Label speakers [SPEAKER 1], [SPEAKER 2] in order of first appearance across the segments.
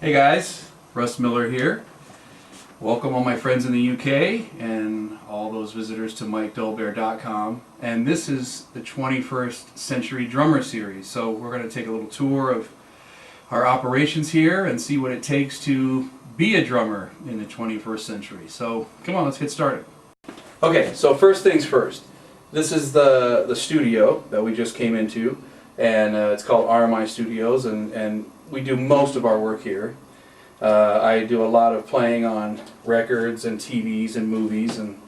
[SPEAKER 1] Hey guys, Russ Miller here. Welcome all my friends in the UK and all those visitors to MikeDolbear.com. And this is the 21st Century Drummer Series. So we're going to take a little tour of our operations here and see what it takes to be a drummer in the 21st century. So come on, let's get started. Okay, so first things first. This is the studio that we just came into, and it's called RMI Studios, and we do most of our work here. I do a lot of playing on records and TVs and movies and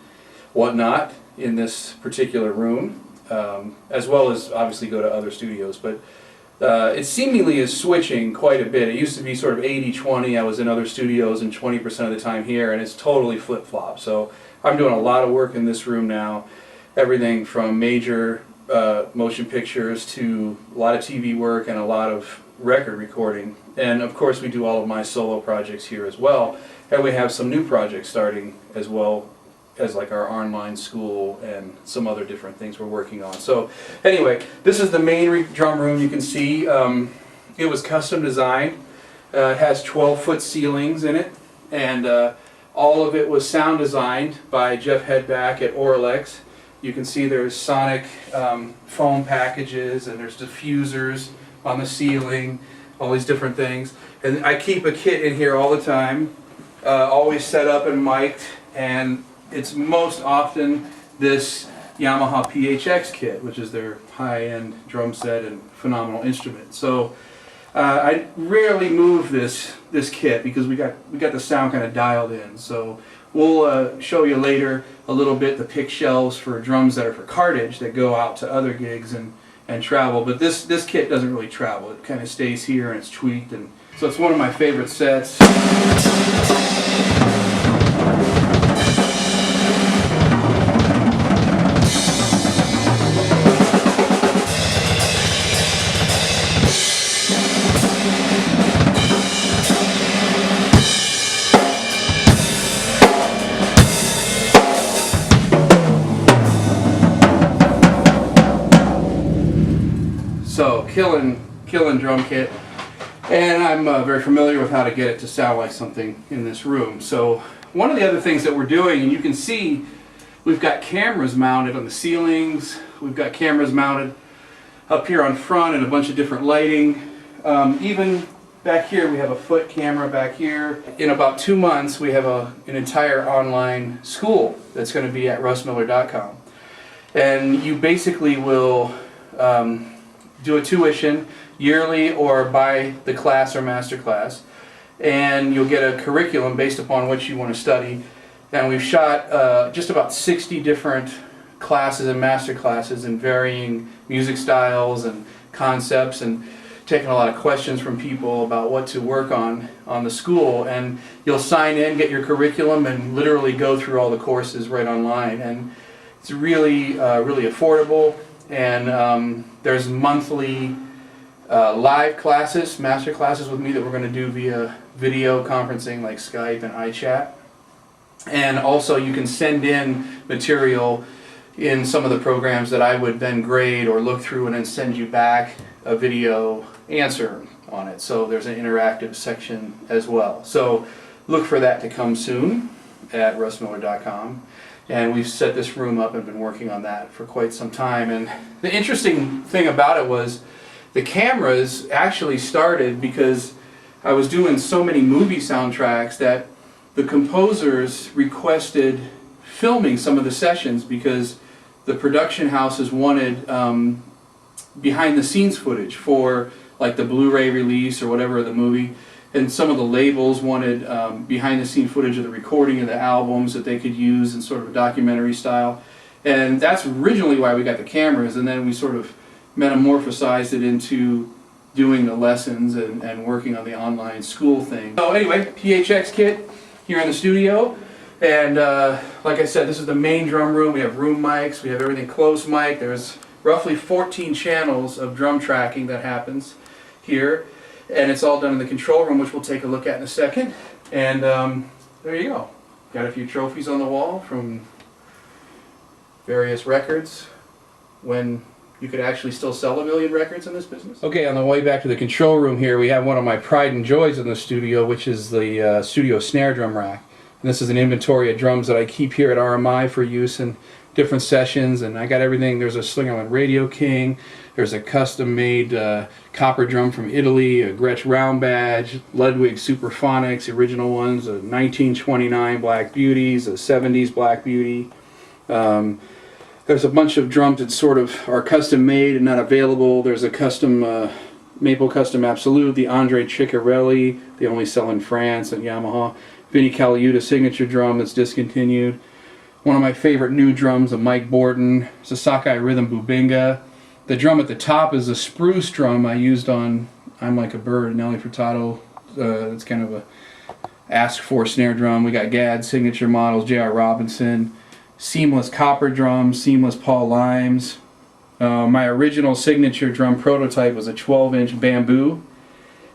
[SPEAKER 1] whatnot in this particular room, as well as obviously go to other studios. But it seemingly is switching quite a bit. It used to be sort of 80-20. I was in other studios and 20% of the time here, and it's totally flip-flop. So I'm doing a lot of work in this room now. Everything from major motion pictures to a lot of TV work and a lot of record recording. And of course we do all of my solo projects here as well. And we have some new projects starting as well as like our online school and some other different things we're working on. So anyway, this is the main drum room. You can see it was custom designed. It has 12-foot ceilings in it, and all of it was sound designed by Jeff Headback at Orlex. You can see there's sonic foam packages, and there's diffusers on the ceiling, all these different things. And I keep a kit in here all the time, always set up and mic'd, and it's most often this Yamaha PHX kit, which is their high-end drum set and phenomenal instrument. So I rarely move this kit because we got the sound kind of dialed in. So we'll show you later a little bit the pick shelves for drums that are for cartage that go out to other gigs and travel. But this kit doesn't really travel. It kind of stays here and it's tweaked, and so it's one of my favorite sets. So killing drum kit, and I'm very familiar with how to get it to sound like something in this room. So one of the other things that we're doing, and you can see we've got cameras mounted on the ceilings, we've got cameras mounted up here on front and a bunch of different lighting. Even back here we have a foot camera back here. In about 2 months we have an entire online school that's going to be at russmiller.com, and you basically will do a tuition yearly or by the class or master class, and you'll get a curriculum based upon what you want to study. And we've shot just about 60 different classes and master classes in varying music styles and concepts, and taking a lot of questions from people about what to work on the school. And you'll sign in, get your curriculum, and literally go through all the courses right online. And it's really really affordable. And there's monthly live classes, master classes with me that we're going to do via video conferencing like Skype and iChat. And also you can send in material in some of the programs that I would then grade or look through and then send you back a video answer on it. So there's an interactive section as well. So look for that to come soon at russmiller.com. And we've set this room up and been working on that for quite some time. And the interesting thing about it was the cameras actually started because I was doing so many movie soundtracks that the composers requested filming some of the sessions because the production houses wanted behind the scenes footage for like the Blu-ray release or whatever of the movie. And some of the labels wanted behind-the-scene footage of the recording of the albums that they could use in sort of a documentary style. And that's originally why we got the cameras, and then we sort of metamorphosized it into doing the lessons and working on the online school thing. So anyway, PHX kit here in the studio. And like I said, this is the main drum room. We have room mics, we have everything close mic. There's roughly 14 channels of drum tracking that happens here. And it's all done in the control room, which we'll take a look at in a second. And there you go. Got a few trophies on the wall from various records when you could actually still sell 1 million records in this business. Okay, on the way back to the control room here, we have one of my pride and joys in the studio, which is the studio snare drum rack. And this is an inventory of drums that I keep here at RMI for use in different sessions, and I got everything. There's a Slingerland Radio King, there's a custom-made copper drum from Italy, a Gretsch round badge, Ludwig Superphonics, original ones, a 1929 Black Beauties, a 70s Black Beauty. There's a bunch of drums that sort of are custom made and not available. There's a custom Maple Custom Absolute, the Andre Ciccarelli, they only sell in France, and Yamaha. Vinnie Colaiuta signature drum that's discontinued. One of my favorite new drums, a Mike Borden, it's a Sakai Rhythm Bubinga. The drum at the top is a spruce drum I used on I'm Like a Bird, Nelly Furtado. It's kind of a asked for snare drum. We got Gadd signature models, J.R. Robinson, seamless copper drums, seamless Paul Limes. My original signature drum prototype was a 12-inch bamboo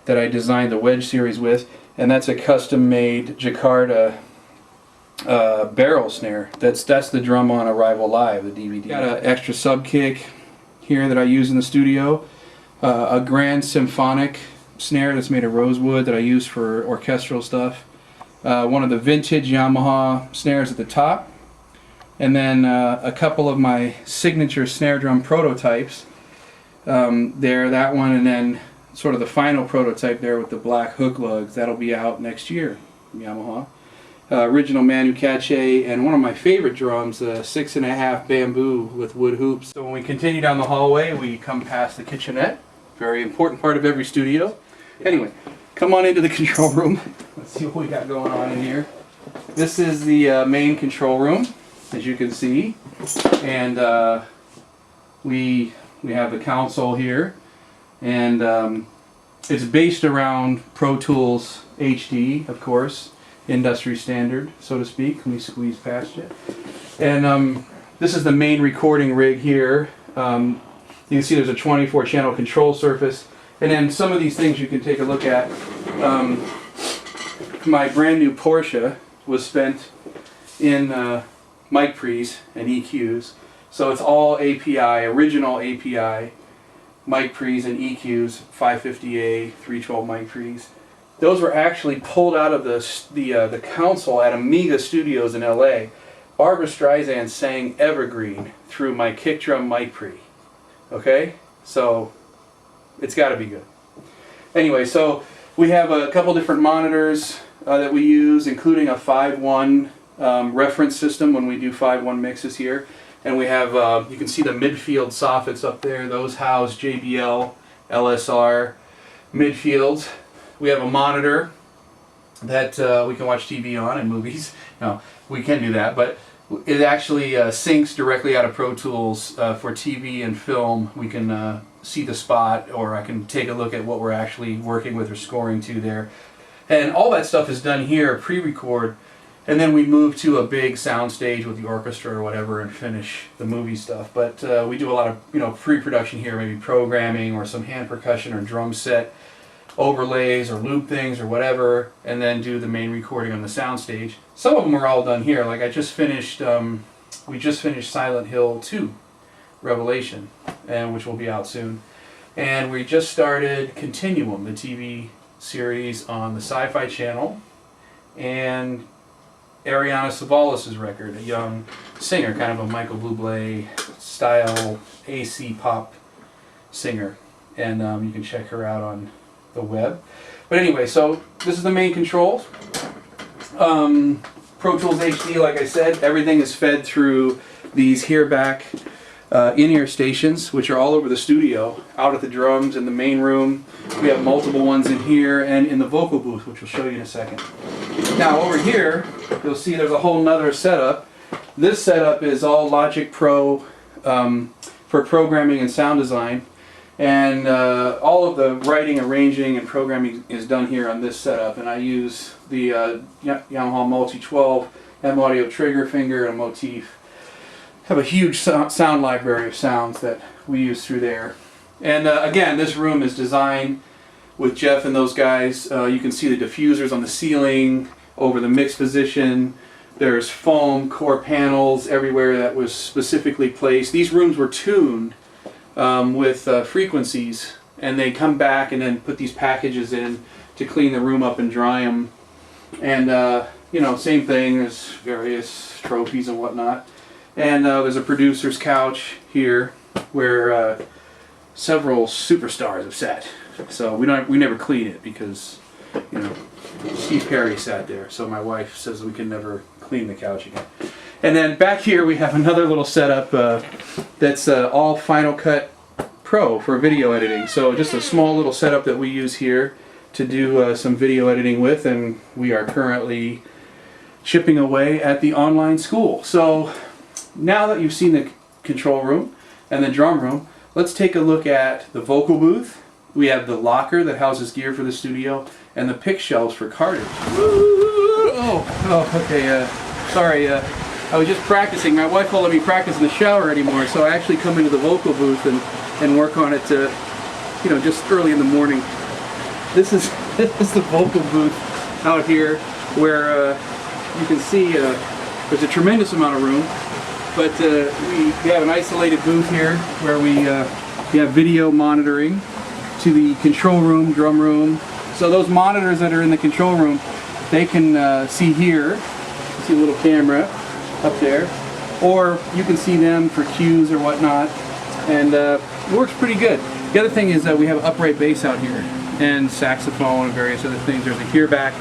[SPEAKER 1] that I designed the Wedge series with, and that's a custom-made Jakarta barrel snare. That's the drum on Arrival Live, the DVD. Got an extra sub kick here that I use in the studio. A Grand Symphonic snare that's made of rosewood that I use for orchestral stuff. One of the vintage Yamaha snares at the top. And then a couple of my signature snare drum prototypes. There, that one, and then sort of the final prototype there with the black hook lugs. That'll be out next year from Yamaha. Original Manu Katché, and one of my favorite drums, a 6.5 bamboo with wood hoops. So when we continue down the hallway, we come past the kitchenette. Very important part of every studio. Anyway, come on into the control room. Let's see what we got going on in here. This is the main control room, as you can see, and we have the console here, and it's based around Pro Tools HD, of course. Industry standard, so to speak. Let me squeeze past it. And this is the main recording rig here. You can see there's a 24-channel control surface. And then some of these things you can take a look at. My brand new Porsche was spent in mic pre's and EQs. So it's all API, original API, mic pre's and EQs, 550A, 312 mic pre's. Those were actually pulled out of the console at Amiga Studios in LA. Barbra Streisand sang Evergreen through my kick drum mic pre. Okay? So it's got to be good. Anyway, so we have a couple different monitors that we use, including a 5.1 reference system when we do 5.1 mixes here. And we have, you can see the midfield soffits up there. Those house JBL, LSR midfields. We have a monitor that we can watch TV on and movies. No, we can do that, but it actually syncs directly out of Pro Tools for TV and film. We can see the spot, or I can take a look at what we're actually working with or scoring to there. And all that stuff is done here, pre-record, and then we move to a big sound stage with the orchestra or whatever and finish the movie stuff. But we do a lot of pre-production here, maybe programming or some hand percussion or drum set overlays or loop things or whatever, and then do the main recording on the soundstage. Some of them are all done here. Like I just finished, we just finished Silent Hill 2, Revelation, and which will be out soon. And we just started Continuum, the TV series on the Sci-Fi Channel, and Ariana Savalas' record, a young singer, kind of a Michael Bublé style AC pop singer, and you can check her out on the web. But anyway, so this is the main controls. Pro Tools HD, like I said, everything is fed through these here back in-ear stations, which are all over the studio, out at the drums, in the main room. We have multiple ones in here and in the vocal booth, which we'll show you in a second. Now over here, you'll see there's a whole nother setup. This setup is all Logic Pro for programming and sound design. And all of the writing, arranging, and programming is done here on this setup. And I use the Yamaha Multi-12 M-Audio trigger finger and motif. Have a huge sound library of sounds that we use through there. And again, this room is designed with Jeff and those guys. You can see the diffusers on the ceiling, over the mix position. There's foam core panels everywhere that was specifically placed. These rooms were tuned with frequencies, and they come back and then put these packages in to clean the room up and dry them. And you know, same thing, there's various trophies and whatnot. And there's a producer's couch here where several superstars have sat. So we never clean it because, you know, Steve Perry sat there. So my wife says we can never clean the couch again. And then back here we have another little setup that's all Final Cut Pro for video editing. So just a small little setup that we use here to do some video editing with, and we are currently chipping away at the online school. So now that you've seen the control room and the drum room, let's take a look at the vocal booth. We have the locker that houses gear for the studio, and the pick shelves for cartage. Okay, sorry, I was just practicing. My wife won't let me practice in the shower anymore, so I actually come into the vocal booth and work on it, you know, just early in the morning. This is the vocal booth out here where you can see there's a tremendous amount of room, but we have an isolated booth here where we have video monitoring to the control room, drum room. So those monitors that are in the control room, they can see here. You see a little camera up there, or you can see them for cues or whatnot, and it works pretty good. The other thing is that we have upright bass out here, and saxophone and various other things. There's a hear back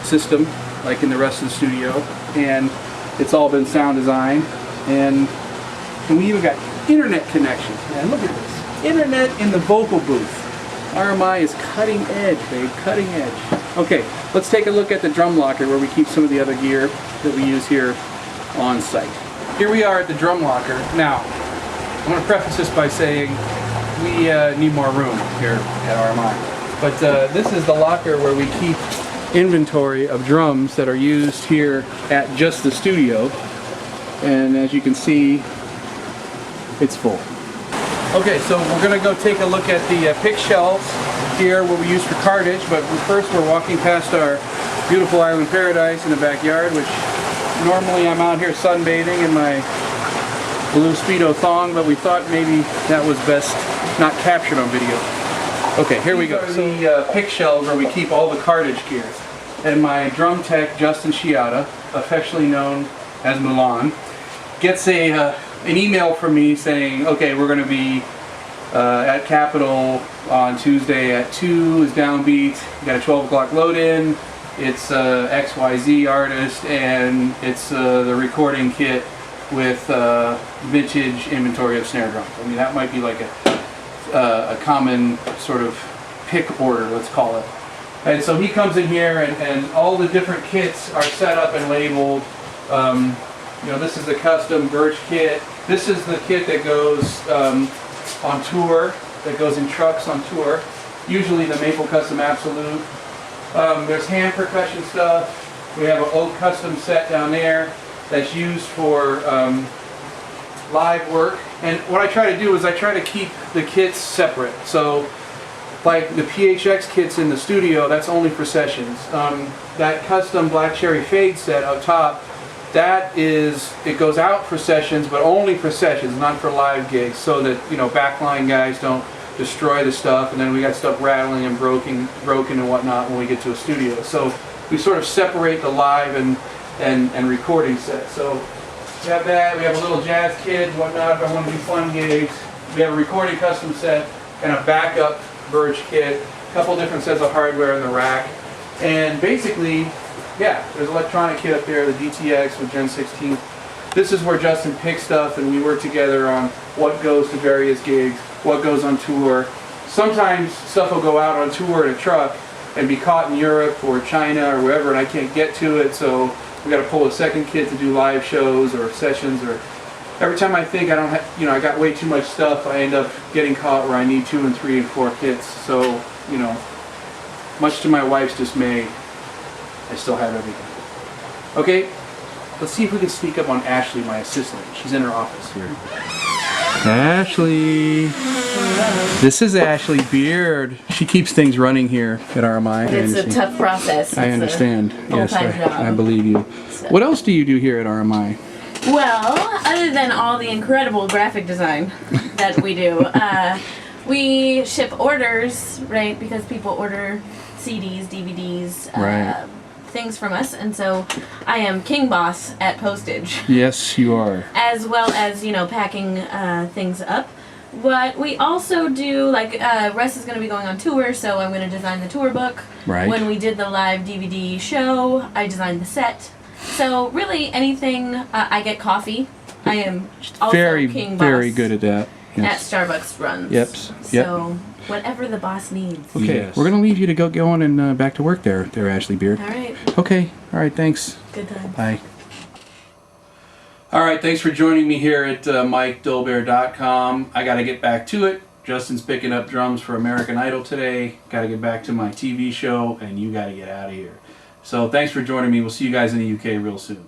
[SPEAKER 1] system like in the rest of the studio, and it's all been sound designed, and we even got internet connection. And look at this, internet in the vocal booth. RMI is cutting edge, babe, cutting edge. Okay, let's take a look at the drum locker where we keep some of the other gear that we use here on site. Here we are at the drum locker. Now, I want to preface this by saying we need more room here at RMI. But this is the locker where we keep inventory of drums that are used here at just the studio. And as you can see, it's full. Okay, so we're going to go take a look at the pick shelves here where we use for cartage, but first we're walking past our beautiful island paradise in the backyard, which normally I'm out here sunbathing in my blue Speedo thong, but we thought maybe that was best not captured on video. Okay, here we go. These are the pick shelves where we keep all the cartage gear. And my drum tech, Justin Chiata, affectionately known as Mulan, gets an email from me saying, okay, we're going to be at Capitol on Tuesday at 2 is downbeat. We got a 12 o'clock load-in. It's XYZ artist, and it's the recording kit with vintage inventory of snare drums. I mean, that might be like a common sort of pick order, let's call it. And so he comes in here, and all the different kits are set up and labeled. You know, this is the custom Birch kit. This is the kit that goes on tour, that goes in trucks on tour. Usually the Maple Custom Absolute. There's hand percussion stuff. We have an oak custom set down there that's used for live work. And what I try to do is I try to keep the kits separate. So, like the PHX kits in the studio, that's only for sessions. That custom Black Cherry Fade set up top, it goes out for sessions, but only for sessions, not for live gigs, so that, you know, backline guys don't destroy the stuff, and then we got stuff rattling and broken and whatnot when we get to a studio. So we sort of separate the live and recording set. So we have that. We have a little jazz kit and whatnot if I want to do fun gigs. We have a recording custom set and a backup Birch kit, a couple different sets of hardware in the rack, and basically, yeah, there's electronic kit up there, the DTX with Gen 16. This is where Justin picks stuff, and we work together on what goes to various gigs, what goes on tour. Sometimes stuff will go out on tour in a truck and be caught in Europe or China or wherever, and I can't get to it, so we got to pull a second kit to do live shows or sessions. Or every time I think I don't have, you know, I got way too much stuff, I end up getting caught where I need 2 and 3 and 4 kits. So, you know, much to my wife's dismay, I still have everything. Okay, let's see if we can sneak up on Ashley, my assistant. She's in her office here. Ashley. This is Ashley Beard. She keeps things running here at RMI.
[SPEAKER 2] It's a tough process.
[SPEAKER 1] I understand. Yes, I believe you.
[SPEAKER 2] So.
[SPEAKER 1] What else do you do here at RMI?
[SPEAKER 2] Well, other than all the incredible graphic design that we do, we ship orders, right? Because people order CDs, DVDs,
[SPEAKER 3] Right.
[SPEAKER 2] things from us, and so I am king boss at postage.
[SPEAKER 3] Yes, you are.
[SPEAKER 2] As well as, you know, packing things up. But we also do, like, Russ is going to be going on tour, so I'm going to design the tour book.
[SPEAKER 3] Right.
[SPEAKER 2] When we did the live DVD show, I designed the set. So really, anything, I get coffee. I am also king boss.
[SPEAKER 3] Very good at that. Yes.
[SPEAKER 2] At Starbucks runs.
[SPEAKER 3] Yep.
[SPEAKER 2] So whatever the boss needs.
[SPEAKER 3] Okay,
[SPEAKER 1] Yes.
[SPEAKER 3] we're gonna leave you to go on and back to work there, Ashley Beard.
[SPEAKER 2] All right.
[SPEAKER 3] Okay. All right. Thanks.
[SPEAKER 2] Good time.
[SPEAKER 3] Bye.
[SPEAKER 1] All right, thanks for joining me here at MikeDolbear.com. I got to get back to it. Justin's picking up drums for American Idol today. Got to get back to my TV show, and you got to get out of here. So thanks for joining me. We'll see you guys in the UK real soon.